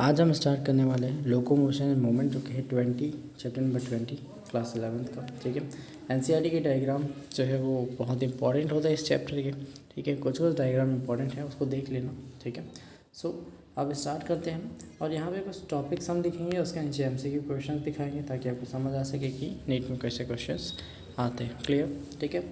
आज हम स्टार्ट करने वाले हैं लोकोमोशन एंड मूवमेंट, जो कि है 20 चैप्टर नंबर 20 क्लास 11th का। ठीक है, एनसीईआरटी की डायग्राम जो है वो बहुत इंपॉर्टेंट होता है इस चैप्टर के। ठीक है, कुछ डायग्राम इंपॉर्टेंट है, उसको देख लेना। ठीक है, सो अब स्टार्ट करते हैं। और यहाँ पे कुछ टॉपिक्स हम दिखेंगे, उसके नीचे एमसीक्यू क्वेश्चन दिखाएंगे ताकि आपको समझ आ सके कि नीट में कैसे क्वेश्चंस आते हैं। क्लियर? ठीक है,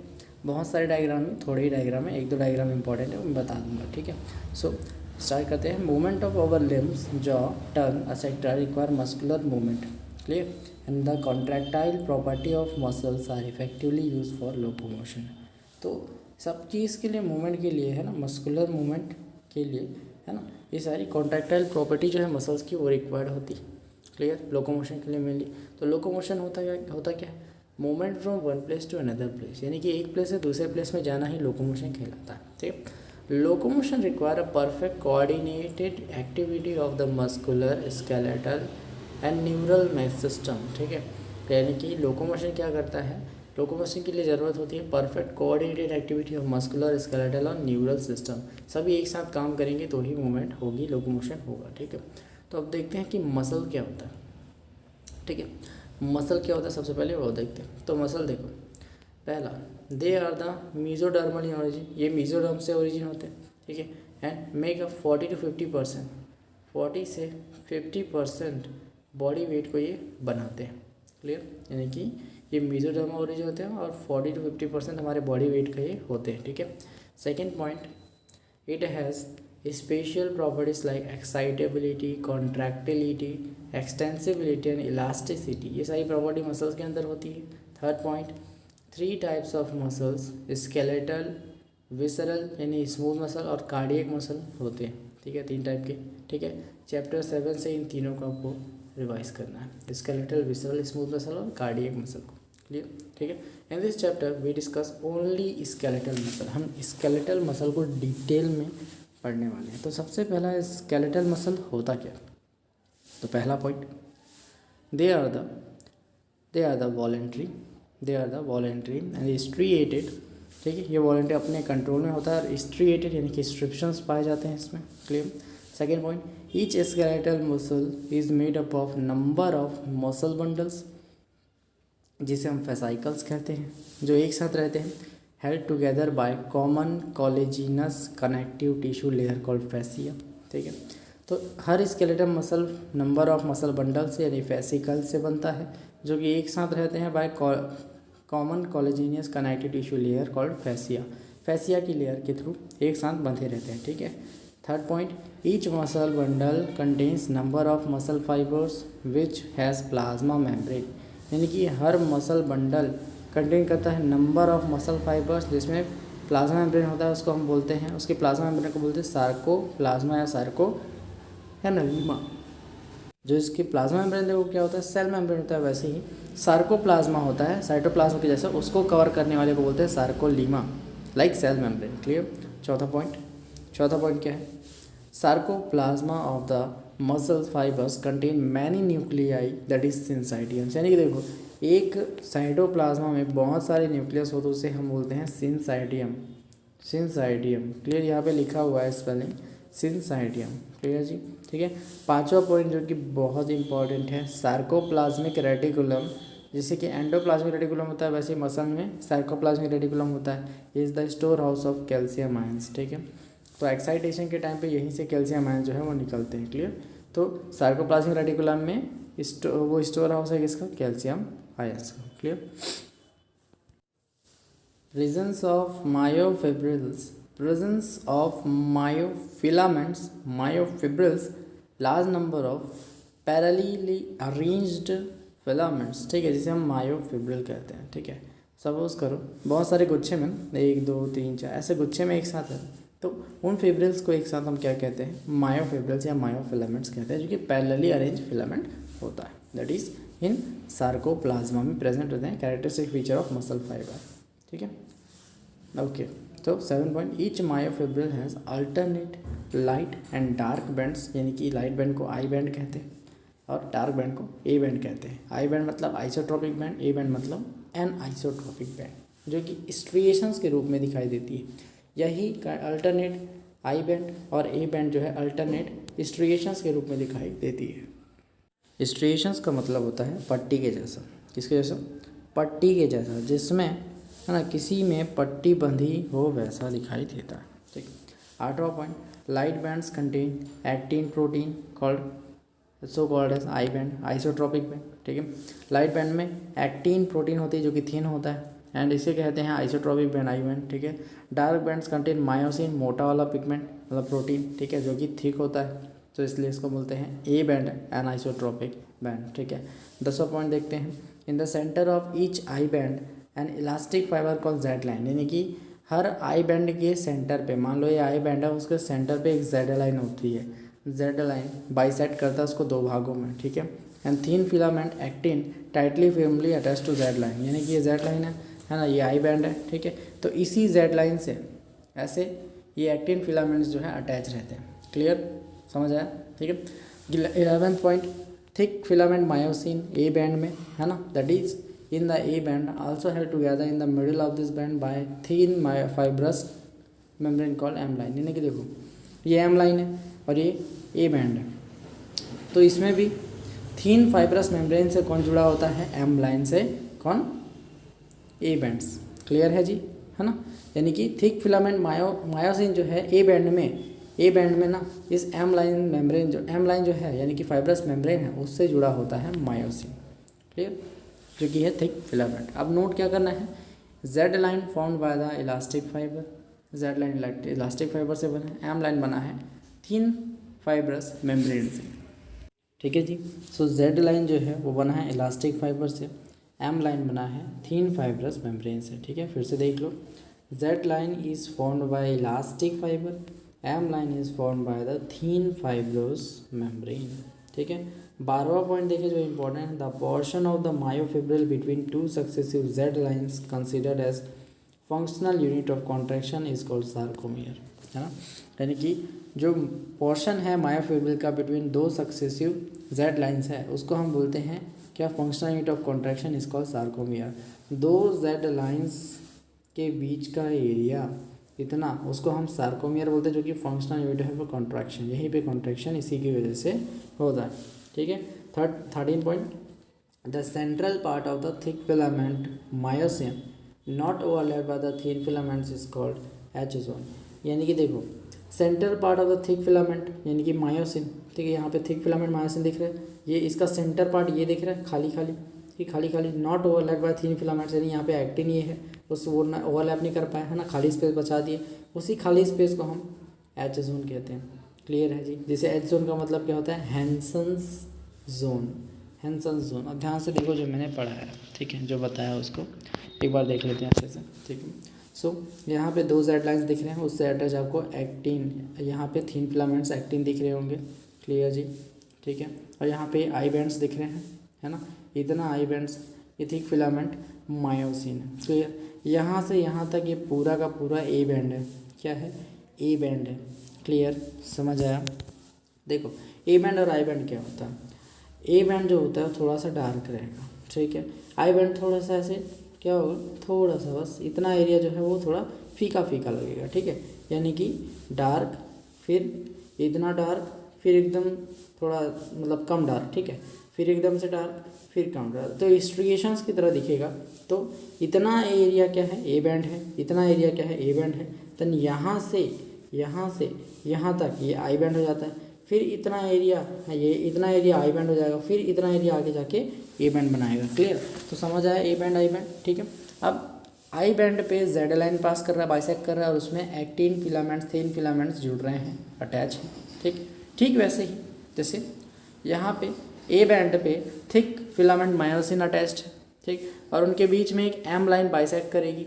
बहुत सारे डायग्राम में, थोड़े ही डायग्राम है, एक दो डायग्राम इंपॉर्टेंट है, मैं बता दूंगा। ठीक है, सो स्टार्ट करते हैं। Movement of our limbs, jaw, tongue etcetera require muscular movement. Clear? And the contractile property of muscles are effectively use for locomotion. तो सब चीज़ के लिए, मूवमेंट के लिए है ना, मस्कुलर मूवमेंट के लिए है ना, ये सारी कॉन्ट्रैक्टाइल प्रॉपर्टी जो है मसल्स की वो रिक्वायर्ड होती। क्लियर? लोकोमोशन के लिए मेनली। तो लोकोमोशन होता क्या है? Movement from one place to another place, यानी कि एक प्लेस से दूसरे प्लेस में जाना ही लोकोमोशन कहलाता है। ठीक है, locomotion require a perfect coordinated activity of the muscular, skeletal and neural system. ठीक है, यानी कि लोकोमोशन क्या करता है, लोकोमोशन के लिए ज़रूरत होती है perfect coordinated activity of muscular, skeletal और न्यूरल सिस्टम। सभी एक साथ काम करेंगे तो ही मूवमेंट होगी, लोकोमोशन होगा। ठीक है, तो अब देखते हैं कि मसल क्या होता है। ठीक है, मसल क्या होता है, सबसे पहले वो देखते हैं। तो मसल देखो, पहला, they are the mesodermal in origin, ये मीजोडर्म से ओरिजिन होते हैं। ठीक है, एंड मेक अप 40 to 50%, 40 से 50% बॉडी वेट को ये बनाते हैं। क्लियर? यानी कि ये मीजोडर्म ओरिजिन होते हैं और 40 to 50% हमारे बॉडी वेट का ये होते हैं। ठीक है, second point, it has special properties like excitability, contractility, extensibility and elasticity. ये सारी प्रॉपर्टी मसल्स के अंदर होती है। Third point, 3 types of muscles, skeletal, visceral यानी स्मूथ मसल और कार्डियक मसल होते हैं। ठीक है, 3 टाइप के। ठीक है, चैप्टर 7 से इन तीनों का आपको रिवाइज करना है, स्केलेटल, विसरल, स्मूथ मसल और कार्डियक मसल को। क्लियर? ठीक है, in this chapter we discuss only skeletal muscle. हम स्केलेटल मसल को डिटेल में पढ़ने वाले हैं। तो सबसे पहला, स्केलेटल मसल होता क्या? तो पहला point, they are the voluntary and striated. ठीक है, ये वॉलेंट्री अपने कंट्रोल में होता है और स्ट्रिएटेड यानी कि स्ट्रिप्शंस पाए जाते हैं इसमें। Clear? Second point, each skeletal muscle is made up of number of muscle bundles, जिसे हम फेसाइकल्स कहते हैं, जो एक साथ रहते हैं, held together by common collagenous connective tissue layer called fascia. ठीक है, तो हर skeletal muscle number of muscle bundle से यानी फेसिकल से बनता है, जो कि एक साथ रहते हैं by common collagenous connective tissue layer called fascia. Fascia की लेयर के थ्रू एक साथ बंधे रहते हैं। ठीक है, third point, each muscle bundle contains number of muscle fibres which has plasma membrane, यानी कि हर मसल बंडल कंटेन करता है नंबर ऑफ मसल फाइबर्स जिसमें प्लाज्मा मेम्ब्रेन होता है, उसको हम बोलते हैं, उसके प्लाज्मा मेम्ब्रेन को बोलते हैं सार्कोप्लाज्मा या सार्को है ना लीमा। जो इसके प्लाज्मा मेम्ब्रेन देखो क्या होता है, सेल मेम्ब्रेन होता है, वैसे ही सार्कोप्लाज्मा होता है, साइटोप्लाज्मा के जैसा, उसको कवर करने वाले को बोलते हैं sarcolemma, like cell membrane. Clear? चौथा पॉइंट क्या है, sarcoplasm of the muscle fibres contain many nuclei that is syncytiums, यानी कि देखो एक साइटोप्लाज्मा में बहुत सारे न्यूक्लियस हो तो उसे हम बोलते हैं सिंसाइडियम। क्लियर? यहाँ पे लिखा हुआ है स्पेलिंग सिंसाइडियम। क्लियर जी? ठीक है, पांचवा पॉइंट जो कि बहुत इंपॉर्टेंट है, सार्कोप्लाज्मिक रेटिकुलम, जैसे कि एंडोप्लाज्मिक रेटिकुलम होता है वैसे मसल में सार्कोप्लाज्मिक रेटिकुलम होता है, is the store house of calcium ions. ठीक है, तो एक्साइटेशन के टाइम पे यहीं से कैल्शियम आयन जो है वो निकलते हैं। क्लियर? तो सार्कोप्लाज्मिक रेटिकुलम में वो स्टोर हाउस है किसका, कैल्शियम आयंस का। Clear? presence of myofilaments, large number of parallelly arranged filaments। ठीक है, जिसे हम मायोफिब्रिल कहते हैं। ठीक है, सपोज करो बहुत सारे गुच्छे में, 1 2 3 4 ऐसे गुच्छे में एक साथ है, तो उन फिब्रिल्स को एक साथ हम क्या कहते हैं, मायोफिब्रिल्स या मायोफिलामेंट्स कहते हैं, जो कि पैरेलली अरेंज फिलामेंट होता है, दैट इज इन सार्कोप्लाज्मा में प्रेजेंट रहते हैं, characteristic feature of muscle fibre. ठीक है, ओके। तो 7 point, each myofibril has alternate light and dark bands, यानी कि लाइट बैंड को आई बैंड कहते हैं और डार्क बैंड को ए बैंड कहते हैं। आई बैंड मतलब आइसोट्रोपिक बैंड, ए बैंड मतलब एन आइसोट्रोपिक बैंड, जो कि स्ट्रिएशंस के रूप में दिखाई देती है। यही अल्टरनेट आई बैंड और ए बैंड जो है अल्टरनेट स्ट्रिएशंस के रूप में दिखाई देती है। स्ट्रिएशंस का मतलब होता है पट्टी के जैसा। किसके जैसा? पट्टी के जैसा, जिसमें है ना किसी में पट्टी बंधी हो वैसा दिखाई देता है। ठीक। 8वां point, light bands contain actin protein called so called as I band, isotropic band. ठीक है, लाइट बैंड में एक्टिन प्रोटीन होती है जो कि थिन होता है एंड इसे कहते हैं आइसोट्रॉपिक बैंड, आई बैंड। ठीक है, डार्क बैंड्स कंटेन मायोसिन, मोटा वाला पिगमेंट मतलब प्रोटीन, ठीक है, जो कि थिक होता है, तो इसलिए इसको बोलते हैं A band an isotropic band. ठीक है, 10वां पॉइंट देखते हैं, in the centre of each I band N elastic fibre called Z line, यानी कि हर आई बैंड के सेंटर पे, मान लो ये आई बैंड है, उसके सेंटर पे एक जेड लाइन होती है, जेड लाइन बाइसेक्ट करता है उसको दो भागों में। ठीक है, and thin filament actin tightly firmly attach to Z line, यानी कि ये जेड लाइन है ना, ये आई बैंड है। ठीक है, तो इसी जेड लाइन से ऐसे ये एक्टिन फिलामेंट्स जो है अटैच रहते हैं। क्लियर, समझ आया? ठीक है, 11वां point, thick filament myosin A band में है ना, that is in the A band also held together in the middle of this band by thin fibrous membrane called M line। यानी कि देखो ये M line है और ये A band है, तो इसमें भी थिन फाइब्रस मेम्ब्रेन से कौन जुड़ा होता है? M line से। कौन? A bands। क्लियर है जी, है ना, यानी कि थिक फिलामेंट मायोसिन जो है ए बैंड में ना इस M line मेम्ब्रेन जो M line जो है यानी कि फाइब्रस मेम्ब्रेन है उससे जुड़ा होता है मायोसिन। क्लियर, जो कि है थिक फिलामेंट। अब नोट क्या करना है, Z line formed by the elastic fibre, Z line elastic fibre से बना है, एम लाइन बना है थिन फाइब्रस मेम्ब्रेन से। ठीक है जी, सो जेड लाइन जो है वो बना है इलास्टिक फाइबर से, एम लाइन बना है थिन फाइब्रस मेम्ब्रेन से। ठीक है, फिर से देख लो, Z line is formed by elastic fibre, M line is formed by the thin fibrous membrane. ठीक है, 12वां पॉइंट देखिए जो इंपॉर्टेंट है, the portion of the myofibril between two successive Z lines considered as functional unit of contraction is called sarcomere, है ना, यानी कि जो पोर्शन है मायोफिब्रिल का बिटवीन दो सक्सेसिव जेड लाइंस है उसको हम बोलते हैं क्या? Functional unit of contraction is called sarcomere. दो जेड लाइंस के बीच का एरिया इतना, उसको हम सार्कोमियर बोलते हैं, जो कि फंक्शनल यूनिट है फॉर कॉन्ट्रैक्शन, यहीं पे कॉन्ट्रैक्शन इसी की वजह से होता है। ठीक है, 13 point, the central part of the thick filament myosin not overlap bye the thin filaments is called H zone. यानी कि देखो central part of the thick filament यानी कि मायोसिन, ठीक है, यहाँ पे थिक फिलामेंट मायोसिन दिख रहा है, ये इसका सेंटर पार्ट ये दिख रहा है खाली खाली, ये खाली खाली, not overlap bye thin filaments, यानी यहाँ पे एक्टिन ये है उस वो ओवरलैप नहीं कर पाया है ना, खाली स्पेस बचा दिए, उसी खाली स्पेस को हम एच जोन कहते हैं। क्लियर है जी, जैसे एच जोन का मतलब क्या होता है? Hansen's zone, Hansen's zone. अब ध्यान से देखो जो मैंने पढ़ा है, ठीक है, जो बताया उसको एक बार देख लेते हैं अच्छे से। ठीक है, सो यहाँ पे दो जेड लाइन्स दिख रहे हैं, उससे अटैच आपको एक्टिन, यहाँ पे थिन फिलामेंट्स एक्टिन दिख रहे होंगे। क्लियर जी, ठीक है, और यहाँ पे आई बैंड्स दिख रहे हैं, है ना, इतना आई बैंड्स, ये थिक फिलामेंट मायोसिन है। क्लियर, यहाँ से यहाँ तक ये पूरा का पूरा ए बैंड है। क्या है? ए बैंड है। क्लियर, समझ आया? देखो ए बैंड और आई बैंड क्या होता है? ए बैंड जो होता है थोड़ा सा डार्क रहेगा, ठीक है, आई बैंड थोड़ा सा ऐसे क्या होगा, थोड़ा सा बस इतना एरिया जो है वो थोड़ा फीका फीका लगेगा। ठीक है, यानी कि डार्क, फिर इतना डार्क, फिर एकदम थोड़ा मतलब कम डार्क, ठीक है, फिर एकदम से डार्क, फिर कम डार्क, तो स्ट्रिएशंस की तरह दिखेगा। तो इतना एरिया क्या है? ए बैंड है। इतना एरिया क्या है? ए बैंड है। देन यहाँ से यहाँ तक ये आई बैंड हो जाता है, फिर इतना एरिया, ये इतना एरिया आई बैंड हो जाएगा, फिर इतना एरिया आगे जाके ए बैंड बनाएगा। क्लियर, तो समझ आया ए बैंड आई बैंड। ठीक है, अब आई बैंड पे जेड लाइन पास कर रहा है, बाइसेक्ट कर रहा है, और उसमें एक्टिन फिलामेंट्स, थिन फिलामेंट्स जुड़ रहे हैं, अटैच हैं। ठीक वैसे ही जैसे यहाँ पे ए बैंड पे थिक फिलामेंट मायोसिन अटैच्ड है, ठीक, और उनके बीच में एक एम लाइन बाइसेक्ट करेगी,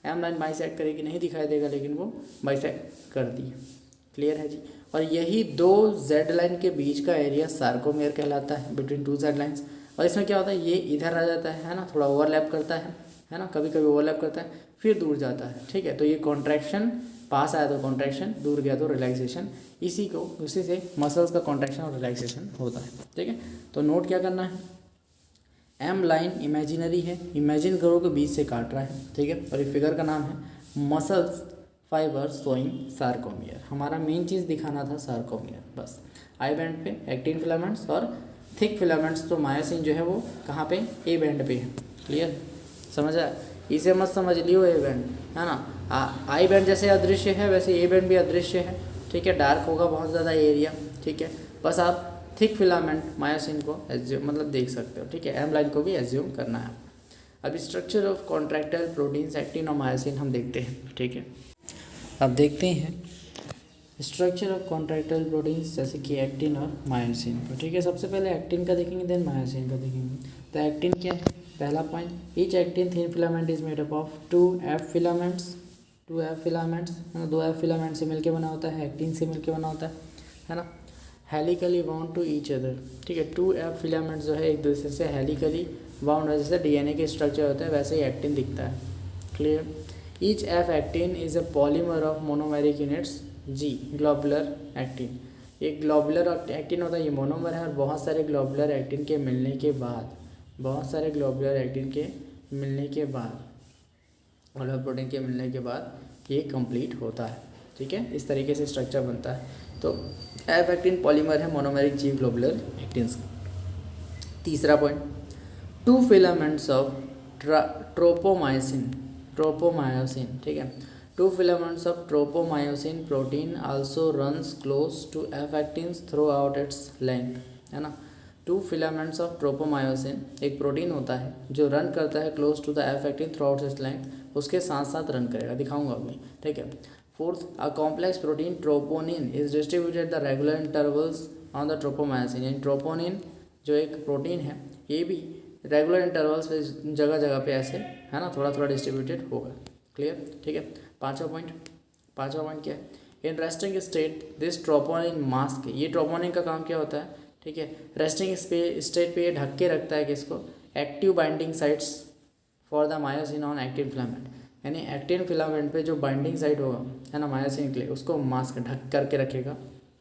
एम लाइन बाइसेक्ट करेगी, नहीं दिखाई देगा लेकिन वो बाइसेक्ट करती है। क्लियर है जी, और यही दो जेड लाइन के बीच का एरिया सार्कोमेयर कहलाता है, बिटवीन टू जेड लाइन्स। और इसमें क्या होता है, ये इधर आ जाता है ना, थोड़ा ओवरलैप करता है ना, कभी कभी ओवरलैप करता है, फिर दूर जाता है। ठीक है, तो ये कॉन्ट्रैक्शन, पास आया तो कॉन्ट्रैक्शन, दूर गया तो रिलैक्सेशन, उसी से मसल्स का कॉन्ट्रैक्शन और रिलैक्सेशन होता है। ठीक है, तो नोट क्या करना है, एम लाइन इमेजिनरी है, इमेजिन करो कि बीच से काट रहा है। ठीक है, और ये फिगर का नाम है मसल्स फाइबर शोइंग सार्कोमियर। हमारा मेन चीज़ दिखाना था सार्कोमियर बस। आई बैंड पे एक्टिन फिलामेंट्स और थिक फिलामेंट्स तो मायोसिन जो है वो कहाँ पे, ए बैंड पे है। क्लियर, समझ आया? इसे मत समझ लियो ए बैंड, है ना। आई बैंड जैसे अदृश्य है वैसे ए बैंड भी अदृश्य है, ठीक है। डार्क होगा बहुत ज़्यादा एरिया, ठीक है। बस आप थिक फिलामेंट मायोसिन को एज्यूम मतलब देख सकते हो, ठीक है। एम लाइन को भी एज्यूम करना है। अब structure of contractile proteins actin और मायोसिन हम देखते हैं, ठीक है। अब देखते हैं स्ट्रक्चर ऑफ कॉन्ट्रैक्टाइल प्रोटीन्स जैसे कि एक्टिन और मायोसिन को, ठीक है। सबसे पहले एक्टिन का देखेंगे देन मायोसिन का देखेंगे। तो एक्टिन क्या है, पहला point, each actin thin filament is made up of 2F filaments, 2F filaments, है ना। 2F फिलामेंट से मिलके बना होता है, एक्टिन से मिलके बना होता है ना। Helically bound to each other, ठीक है। 2F फिलामेंट्स जो है एक दूसरे से हेलिकली बाउंड है, जैसे डीएनए के स्ट्रक्चर होता है वैसे ही एक्टिन दिखता है। Clear. Each F actin is a polymer of monomeric units G, globular actin. ये ग्लोबुलर एक्टिन होता है, ये मोनोमर है। और बहुत सारे ग्लोबुलर एक्टिन के मिलने के बाद, बहुत सारे ग्लोबुलर एक्टिन के मिलने के बाद, ग्लोबुलर प्रोटीन के मिलने के बाद ये कंप्लीट होता है, ठीक है। इस तरीके से स्ट्रक्चर बनता है। तो एफ एक्टिन पॉलीमर है मोनोमेरिक जी ग्लोबुलर एक्टिन्स। तीसरा point, 2 filaments of tropomyosin, tropomyosin, ठीक है। 2 filaments of tropomyosin protein also runs close to F actins throughout its length, है ना। 2 filaments of tropomyosin एक प्रोटीन होता है जो रन करता है close to the F actin throughout its length, उसके साथ साथ रन करेगा, दिखाऊंगा अभी, ठीक है। Fourth, a complex protein troponin is distributed the regular intervals on the tropomyosin. यानी ट्रोपोनिन जो एक प्रोटीन है ये भी रेगुलर इंटरवल्स पे जगह जगह पे ऐसे, है ना, थोड़ा थोड़ा डिस्ट्रीब्यूटेड होगा। क्लियर, ठीक है। पांचवा पॉइंट क्या है, in resting state this troponin mask, ये ट्रोपोनिन का काम क्या होता है, ठीक है। रेस्टिंग स्टेट पे ये ढक के रखता है किसको, active binding sites for the myosin on actin filament. यानी एक्टिन फिलामेंट पे जो बाइंडिंग साइट होगा, है ना, मायोसिन के लिए, उसको मास्क ढक करके रखेगा,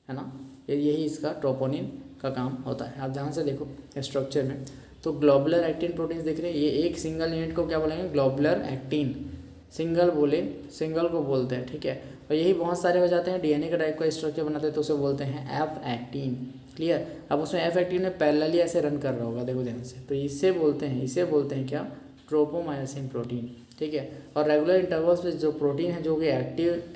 है ना। यही इसका ट्रोपोनिन का काम होता है। आप ध्यान से देखो स्ट्रक्चर में, तो ग्लोबुलर एक्टिन प्रोटीन्स दिख रहे हैं। ये एक सिंगल यूनिट को क्या बोलेंगे, ग्लोबुलर एक्टिन। सिंगल सिंगल को बोलते हैं, ठीक है। और यही बहुत सारे हो जाते हैं, डीएनए का टाइप का स्ट्रक्चर बनाते हैं तो उसे बोलते हैं एफ एक्टिन। क्लियर। अब उसमें एफ एक्टिन में पैरेलली ऐसे रन कर रहा होगा, देखो ध्यान से, तो इसे बोलते हैं क्या, ट्रोपोमायोसिन प्रोटीन, ठीक है। और रेगुलर इंटरवल्स पे जो प्रोटीन है जो कि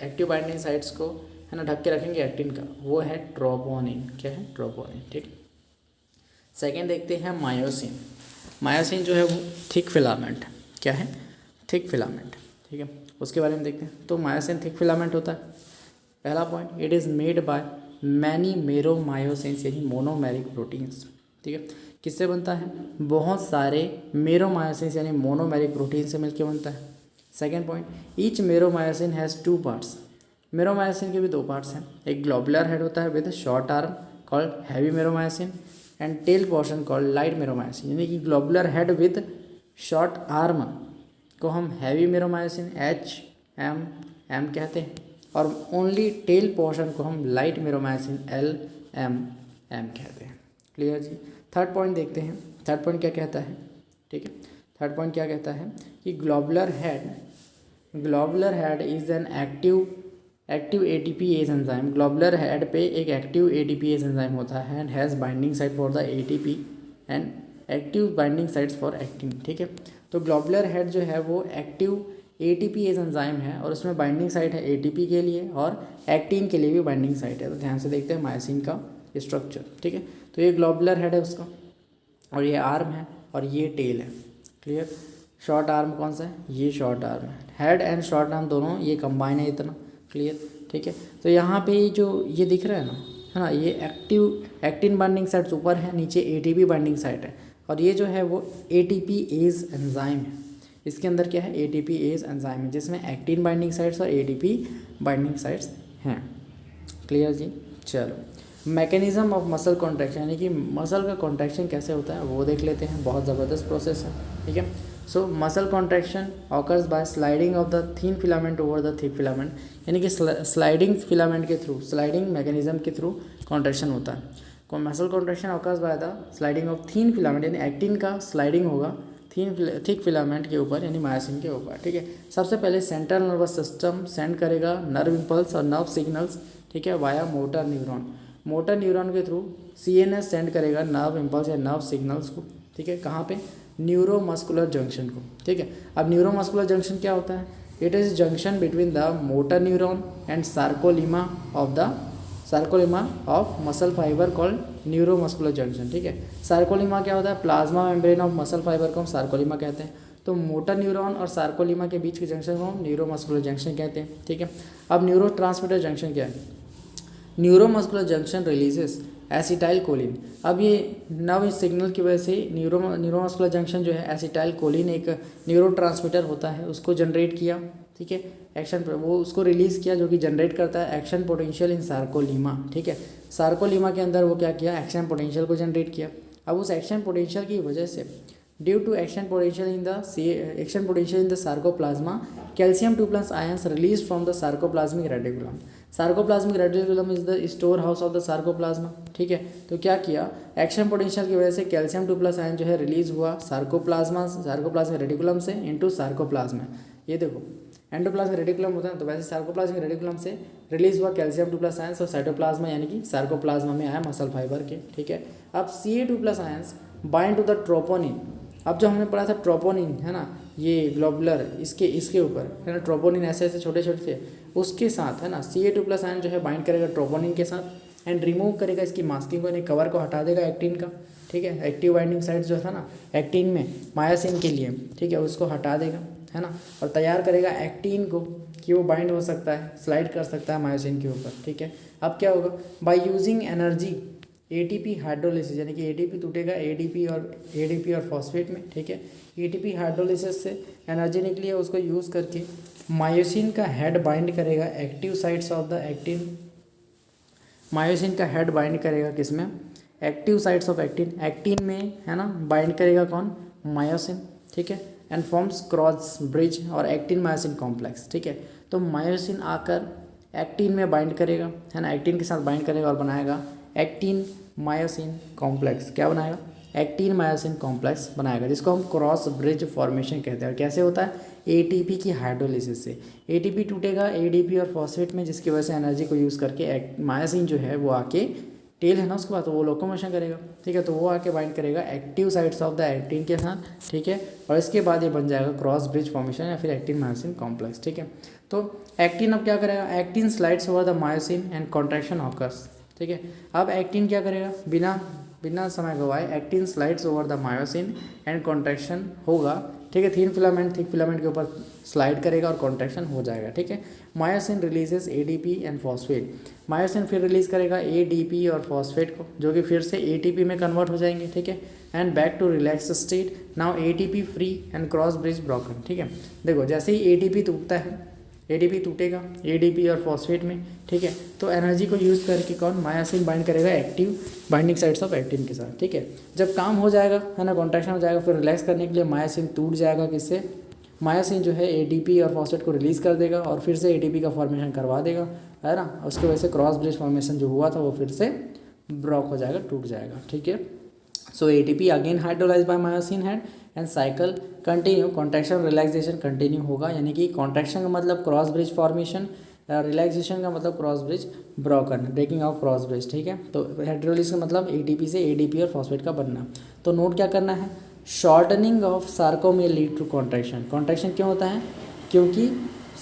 एक्टिव बाइंडिंग साइट्स को, है ना, ढक के रखेंगे एक्टिन का, वो है ट्रोपोनिन। क्या है, ट्रोपोनिन, ठीक। सेकेंड देखते हैं मायोसिन। मायोसिन जो है वो थिक फिलामेंट, क्या है, थिक फिलामेंट, ठीक है। उसके बारे में देखते हैं। तो मायोसिन थिक फिलामेंट होता है। पहला point, it is made by many meromyosins, यानी मोनोमेरिक प्रोटीन्स, ठीक है। किससे बनता है, बहुत सारे मेरोमायोसिन्स यानी मोनोमेरिक प्रोटीन से मिलकर बनता है। Second point, each meromyosin has 2 parts. Meromyosin के भी 2 पार्ट्स हैं, एक ग्लोबुलर हेड होता है with short arm called heavy meromyosin and tail portion called light meromyosin. यानी कि globular head with short arm को हम हैवी मेरोमायोसिन HM कहते हैं, और ओनली टेल पोर्शन को हम लाइट मेरोमायोसिन LM कहते हैं। क्लियर जी। थर्ड पॉइंट देखते हैं। थर्ड पॉइंट क्या कहता है, ठीक है। थर्ड पॉइंट क्या कहता है कि globular head is an active ATPase enzyme. Globular head पे एक एक्टिव ATPase एंजाइम होता है and has binding site for the ATP and active binding sites for actin, ठीक है। तो ग्लोबुलर हेड जो है वो एक्टिव ATPase एंजाइम है और उसमें बाइंडिंग साइट है ATP के लिए और एक्टिन के लिए भी बाइंडिंग साइट है। तो ध्यान से देखते हैं मायोसिन का स्ट्रक्चर, ठीक है। तो ये ग्लोबुलर हेड है उसका, और ये आर्म है और ये टेल है। क्लियर। शॉर्ट आर्म कौन सा है, ये शॉर्ट आर्म है। हेड एंड शॉर्ट आर्म दोनों ये कंबाइन है इतना। क्लियर, ठीक है। तो यहाँ पे जो ये दिख रहा है ना, ये एक्टिन बाइंडिंग साइट्स ऊपर है, नीचे ATP बाइंडिंग साइट है, और ये जो है वो ATPase एंजाइम है। इसके अंदर क्या है, ATPase एंजाइम है जिसमें एक्टिन बाइंडिंग साइट्स और ATP बाइंडिंग साइट्स हैं। क्लियर जी। चलो, मैकेनिज्म ऑफ मसल कॉन्ट्रैक्शन, यानी कि मसल का कॉन्ट्रैक्शन कैसे होता है वो देख लेते हैं। बहुत ज़बरदस्त प्रोसेस है, ठीक है। So muscle contraction occurs by sliding of the thin filament over the thick filament, यानी कि स्लाइडिंग फिलामेंट के थ्रू, स्लाइडिंग मैकेनिज्म के थ्रू कॉन्ट्रैक्शन होता है। Muscle contraction occurs by the sliding of thin filament, यानी एक्टिन का sliding होगा thick filament के ऊपर यानी मायोसिन के ऊपर, ठीक है। सबसे पहले सेंट्रल नर्वस सिस्टम सेंड करेगा नर्व इम्पल्स और नर्व सिग्नल्स, ठीक है, via motor neuron. Motor neuron के थ्रू सीएनएस सेंड करेगा नर्व इम्पल्स या नर्व सिग्नल्स को, ठीक है, कहाँ पे, न्यूरोमस्कुलर जंक्शन को, ठीक है। अब न्यूरोमस्कुलर जंक्शन क्या होता है, it is junction between the motor neuron and sarcolemma of muscle fibre called neuromuscular junction, ठीक है। सार्कोलिमा क्या होता है, plasma membrane of muscle fibre को हम सार्कोलिमा कहते हैं। तो मोटर न्यूरॉन और सार्कोलिमा के बीच के जंक्शन को हम न्यूरोमस्कुलर जंक्शन कहते हैं, ठीक है। अब न्यूरोट्रांसमीटर जंक्शन क्या है, neuromuscular junction releases acetyl choline. अब ये नर्व सिग्नल की वजह से न्यूरोमस्कुलर जंक्शन जो है एसिटाइल कोलिन एक न्यूरोट्रांसमीटर होता है, उसको जनरेट किया, ठीक है, एक्शन वो उसको रिलीज़ किया जो कि जनरेट करता है एक्शन पोटेंशियल इन सार्कोलिमा, ठीक है। सार्कोलिमा के अंदर वो क्या किया, एक्शन पोटेंशियल को जनरेट किया। अब उस एक्शन पोटेंशियल की वजह से due to action potential in the sarcoplasma calcium 2+ ions release from the sarcoplasmic reticulum. Sarcoplasmic reticulum is the store house of the sarcoplasma, ठीक है। तो क्या किया, एक्शन पोटेंशियल की वजह से कैल्शियम 2+ आयन जो है रिलीज हुआ सार्कोप्लाज्मिक रेटिकुलम से इनटू सार्कोप्लाज्मा। ये देखो एंडोप्लाज्मिक रेटिकुलम होता है, तो वैसे सार्कोप्लाज्मिक रेटिकुलम से रिलीज हुआ कैल्शियम 2+ आयंस और साइटोप्लाज्मा यानी कि सार्कोप्लाज्मा में आया मसल फाइबर के, ठीक है। अब Ca2+ ions bind to the troponin. अब जो हमने पढ़ा था ट्रोपोनिन है ना, ये ग्लोबुलर इसके ऊपर है ना, ट्रोपोनिन ऐसे ऐसे छोटे छोटे थे, उसके साथ है ना Ca2+ आयन जो है बाइंड करेगा ट्रोपोनिन के साथ एंड रिमूव करेगा इसकी मास्किंग को, यानी कवर को हटा देगा एक्टिन का, ठीक है। एक्टिव बाइंडिंग साइट जो था ना एक्टिन में मायोसिन के लिए, ठीक है, उसको हटा देगा है ना, और तैयार करेगा एक्टिन को कि वो बाइंड हो सकता है, स्लाइड कर सकता है मायोसिन के ऊपर, ठीक है। अब क्या होगा, by using energy ATP hydrolysis, यानी कि एटीपी टूटेगा एडीपी और फॉस्फेट में, ठीक है। एटीपी हाइड्रोलिसिस से एनर्जी निकली है, उसको यूज़ करके मायोसिन का हेड बाइंड करेगा active sites of the actin. Myosin का हेड बाइंड करेगा किसमें, एक्टिव साइट्स ऑफ एक्टिन में है ना, बाइंड करेगा कौन, मायोसिन, ठीक है, एंड फॉर्म्स क्रॉस ब्रिज और एक्टिन मायोसिन कॉम्प्लेक्स, ठीक है। तो मायोसिन आकर एक्टिन में बाइंड करेगा है ना, एक्टिन के साथ बाइंड करेगा और बनाएगा एक्टिन मायोसिन कॉम्प्लेक्स। क्या बनाएगा, एक्टिन मायोसिन कॉम्प्लेक्स बनाएगा, जिसको हम क्रॉस ब्रिज फॉर्मेशन कहते हैं। और कैसे होता है, एटीपी की हाइड्रोलिसिस से एटीपी टूटेगा एडीपी और फॉस्फेट में, जिसकी वजह से एनर्जी को यूज़ करके मायोसिन जो है वो आके टेल है ना उसके बाद तो वो लोकोमोशन करेगा, ठीक है। तो वो आके बाइंड करेगा active sites of the actin के साथ, ठीक है, और इसके बाद ये बन जाएगा क्रॉस ब्रिज फॉर्मेशन या फिर एक्टिन मायोसिन कॉम्प्लेक्स, ठीक है। तो एक्टिन अब क्या करेगा, actin slides over the myosin and contraction occurs, ठीक है। अब एक्टिन क्या करेगा, बिना समय गवाए actin slides over the myosin and contraction होगा, ठीक है। थिक फिलामेंट के ऊपर स्लाइड करेगा और कॉन्ट्रैक्शन हो जाएगा, ठीक है। Myosin releases ADP and phosphate, myosin फिर रिलीज करेगा एडीपी और फॉस्फेट को, जो कि फिर से एटीपी में कन्वर्ट हो जाएंगे, ठीक है, and back to relax state. Now ATP free and cross bridge broken, ठीक है। देखो जैसे ही एटीपी टूटता है, एटीपी टूटेगा एडीपी और फॉस्फेट में, ठीक है, तो एनर्जी को यूज़ करके कौन, मायोसिन बाइंड करेगा active binding sites of actin के साथ, ठीक है। जब काम हो जाएगा है ना, कॉन्ट्रैक्शन हो जाएगा, फिर रिलैक्स करने के लिए मायोसिन टूट जाएगा, किससे, मायोसिन जो है एटीपी और फॉस्फेट को रिलीज़ कर देगा और फिर से एटीपी का फॉर्मेशन करवा देगा, है ना। उसकी वजह से क्रॉस ब्रिज फॉर्मेशन जो हुआ था वो फिर से ब्लॉक हो जाएगा, टूट जाएगा, ठीक है। So ATP again hydrolyse by myosin head and cycle continue, contraction relaxation continue होगा, यानी कि कॉन्ट्रैक्शन का मतलब क्रॉस ब्रिज फॉर्मेशन, रिलैक्सेशन का मतलब cross bridge broken, breaking of cross bridge, ठीक है। तो हाइड्रोलिसिस का मतलब एटीपी से एडीपी और फॉस्फेट का बनना। तो नोट क्या करना है, shortening of sarcomere lead to contraction. Contraction क्यों होता है, क्योंकि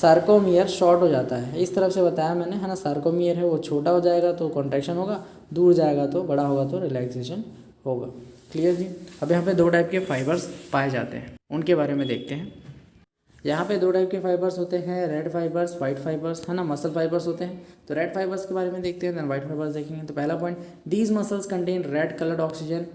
सार्कोमियर शॉर्ट हो जाता है, इस तरफ से बताया मैंने है ना। सार्कोमियर है वो छोटा हो जाएगा तो कॉन्ट्रैक्शन होगा, दूर जाएगा तो बड़ा होगा तो रिलैक्सेशन होगा, क्लियर जी। अब यहाँ पे दो टाइप के फाइबर्स पाए जाते हैं, उनके बारे में देखते हैं। यहाँ पे दो टाइप के फाइबर्स होते हैं, रेड फाइबर्स, वाइट फाइबर्स, है ना, मसल फाइबर्स होते हैं। तो रेड फाइबर्स के बारे में देखते हैं, देन वाइट फाइबर्स देखेंगे। तो पहला point, these muscles contain red coloured oxygen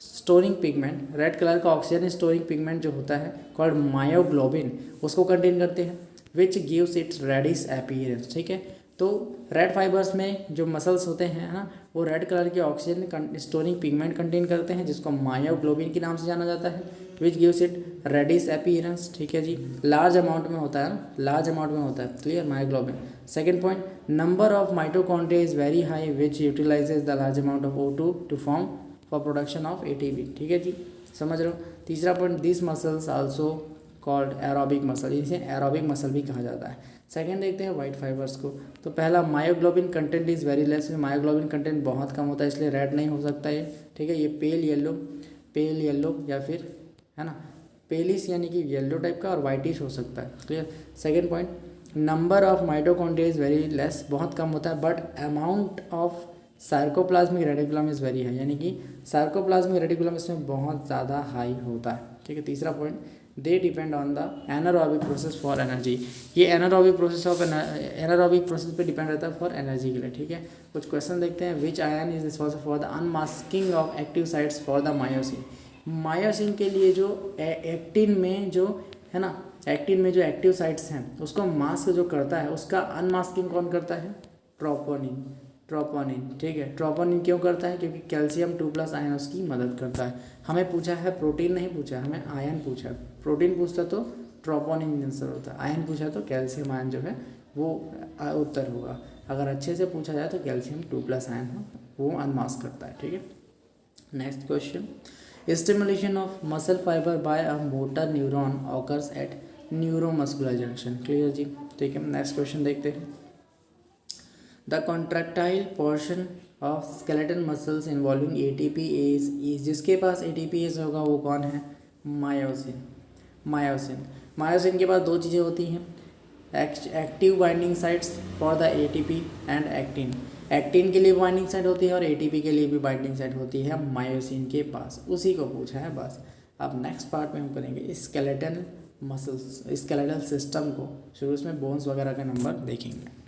storing pigment, red colour का ऑक्सीजन स्टोरिंग पिगमेंट जो होता है कॉल्ड मायोग्लोबिन, उसको कंटेन करते हैं, which gives its reddish appearance, ठीक है। तो रेड फाइबर्स में जो मसल्स होते हैं ना, वो रेड कलर के ऑक्सीजन स्टोरिंग पिगमेंट कंटेन करते हैं, जिसको मायोग्लोबिन के नाम से जाना जाता है, which gives it reddish appearance, ठीक है जी। लार्ज अमाउंट में होता है ना, लार्ज अमाउंट में होता है, clear, myoglobin. Second point, number of mitochondria is very high which utilises the large amount of O2 to form for production of ATP, ठीक है जी। समझ रहे हो। तीसरा point, this muscles also called aerobic muscle, इसे एरोबिक मसल भी कहा जाता है। सेकंड देखते हैं वाइट फाइबर्स को। तो पहला myoglobin content is very less, myoglobin content बहुत कम होता है इसलिए रेड नहीं हो सकता ये, ठीक है। ये पेल येलो या फिर है ना पेलिस यानी कि येलो टाइप का और वाइटिश हो सकता है, clear. Second point, number of mitochondria is very less, बहुत कम होता है, but amount of sarcoplasmic reticulum is very high, यानी कि सार्कोप्लाज्मिक रेटिकुलम इसमें बहुत ज़्यादा हाई होता है, ठीक है। तीसरा point, they depend on the anaerobic process for energy, ये एनारोबिक प्रोसेस पे डिपेंड रहता है फॉर एनर्जी के लिए, ठीक है। कुछ क्वेश्चन देखते हैं, विच ion is responsible for the unmasking of active sites for the myosin, myosin के लिए जो एक्टिन में जो है ना, एक्टिन में जो एक्टिव साइट्स हैं उसको मास्क जो करता है उसका अनमास्किंग कौन करता है, ट्रोपोनिन, ठीक है। ट्रोपोनिन क्यों करता है, क्योंकि कैल्शियम 2+ आयन उसकी मदद करता है। हमें पूछा है प्रोटीन नहीं पूछा, हमें आयन पूछा है। प्रोटीन पूछता तो ट्रोपोनिन आंसर होता है, आयन पूछा तो कैल्शियम आयन जो है वो उत्तर होगा। अगर अच्छे से पूछा जाए तो कैल्शियम 2+ आयन हो वो अनमास्क करता है, ठीक है। Next question, stimulation of muscle fibre by a motor neuron occurs at neuromuscular junction, clear जी, ठीक है। नेक्स्ट क्वेश्चन देखते हैं, the contractile portion of skeleton muscles involving ATP is जिसके पास ATPase होगा वो कौन है, मायोसिन के पास दो चीज़ें होती हैं, active binding sites for the ATP and actin के लिए बाइंडिंग साइट होती है और ATP के लिए भी बाइंडिंग साइट होती है मायोसिन के पास, उसी को पूछा है बस। अब नेक्स्ट पार्ट में हम करेंगे स्केलेटल मसल्स, स्केलेटल सिस्टम को, शुरू में बोन्स वगैरह का नंबर देखेंगे।